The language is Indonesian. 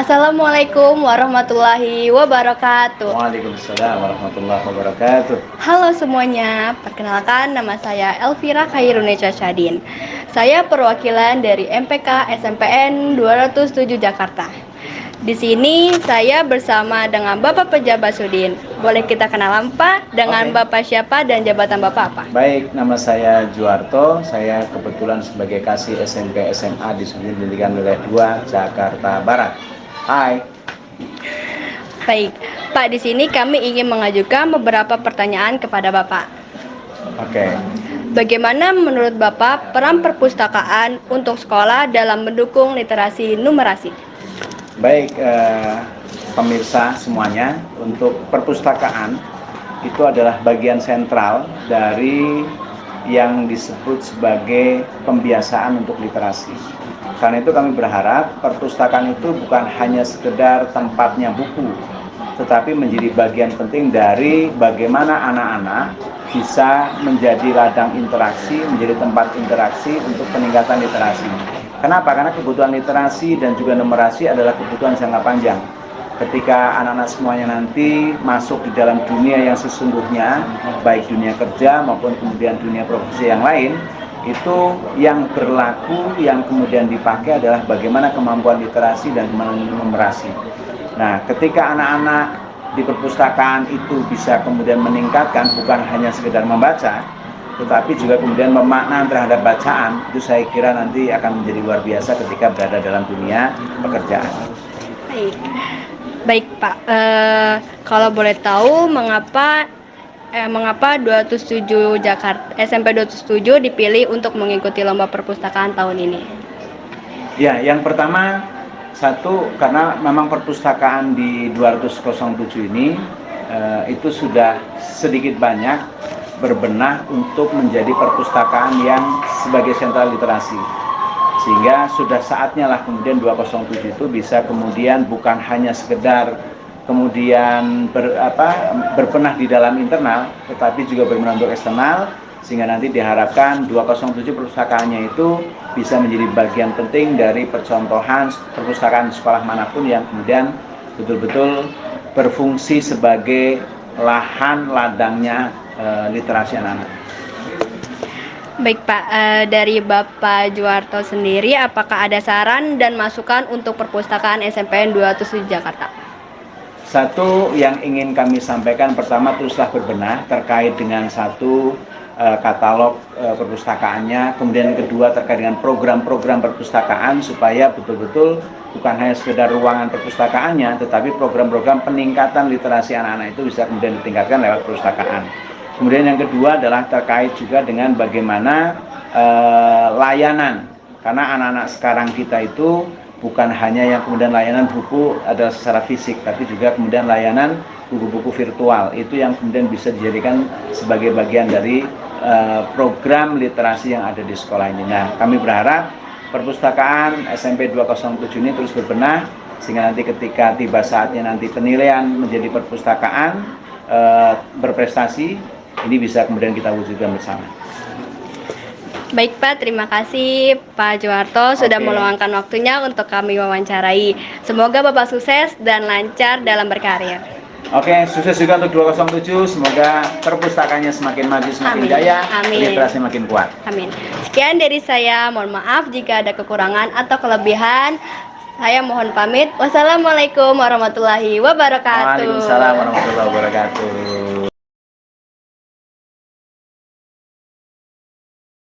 Assalamualaikum warahmatullahi wabarakatuh. Waalaikumsalam warahmatullahi wabarakatuh. Halo semuanya, perkenalkan nama saya Elvira Khairuneca Syadin. Saya perwakilan dari MPK SMPN 207 Jakarta. Di sini saya bersama dengan Bapak Pejabat Sudin. Boleh kita kenalan Pak dengan Bapak siapa dan jabatan Bapak apa? Baik, nama saya Juarto. Saya kebetulan sebagai Kasih SMP SMA di Sudin Pendidikan Wilayah 2 Jakarta Barat. Hai. Baik, Pak, di sini kami ingin mengajukan beberapa pertanyaan kepada Bapak. Oke. Bagaimana menurut Bapak peran perpustakaan untuk sekolah dalam mendukung literasi numerasi? Baik, pemirsa semuanya, untuk perpustakaan itu adalah bagian sentral dari yang disebut sebagai pembiasaan untuk literasi. Karena itu kami berharap perpustakaan itu bukan hanya sekedar tempatnya buku, tetapi menjadi bagian penting dari bagaimana anak-anak bisa menjadi ladang interaksi, menjadi tempat interaksi untuk peningkatan literasi. Kenapa? Karena kebutuhan literasi dan juga numerasi adalah kebutuhan jangka panjang. Ketika anak-anak semuanya nanti masuk di dalam dunia yang sesungguhnya, baik dunia kerja maupun kemudian dunia profesi yang lain, itu yang berlaku, yang kemudian dipakai adalah bagaimana kemampuan literasi dan numerasi. Nah, ketika anak-anak di perpustakaan itu bisa kemudian meningkatkan bukan hanya sekedar membaca, tetapi juga kemudian pemaknaan terhadap bacaan, itu saya kira nanti akan menjadi luar biasa ketika berada dalam dunia pekerjaan. Baik Pak, kalau boleh tahu mengapa 207 Jakarta SMP 207 dipilih untuk mengikuti lomba perpustakaan tahun ini? Ya, yang pertama, satu, karena memang perpustakaan di 207 ini itu sudah sedikit banyak berbenah untuk menjadi perpustakaan yang sebagai sentral literasi, sehingga sudah saatnya lah kemudian 207 itu bisa kemudian bukan hanya sekedar kemudian berbenah di dalam internal, tetapi juga berbenah untuk eksternal, sehingga nanti diharapkan 207 perpustakaannya itu bisa menjadi bagian penting dari percontohan perpustakaan sekolah manapun yang kemudian betul-betul berfungsi sebagai lahan ladangnya literasi anak-anak. Baik Pak, dari Bapak Juarto sendiri, apakah ada saran dan masukan untuk perpustakaan SMPN 207 Jakarta? Satu yang ingin kami sampaikan, pertama teruslah berbenah terkait dengan satu katalog perpustakaannya, kemudian yang kedua terkait dengan program-program perpustakaan supaya betul-betul bukan hanya sekedar ruangan perpustakaannya, tetapi program-program peningkatan literasi anak-anak itu bisa kemudian ditingkatkan lewat perpustakaan. Kemudian yang kedua adalah terkait juga dengan bagaimana layanan, karena anak-anak sekarang kita itu bukan hanya yang kemudian layanan buku adalah secara fisik, tapi juga kemudian layanan buku-buku virtual, itu yang kemudian bisa dijadikan sebagai bagian dari program literasi yang ada di sekolah ini. Nah, kami berharap perpustakaan SMP 207 ini terus berbenah, sehingga nanti ketika tiba saatnya nanti penilaian menjadi perpustakaan berprestasi, ini bisa kemudian kita wujudkan bersama. Baik Pak, terima kasih Pak Juarto sudah meluangkan waktunya untuk kami wawancarai. Semoga Bapak sukses dan lancar dalam berkarir. Oke, sukses juga untuk 207. Semoga perpustakaannya semakin maju, semakin jaya, literasi makin kuat. Amin. Sekian dari saya, mohon maaf jika ada kekurangan atau kelebihan. Saya mohon pamit. Wassalamualaikum warahmatullahi wabarakatuh. Waalaikumsalam warahmatullahi wabarakatuh.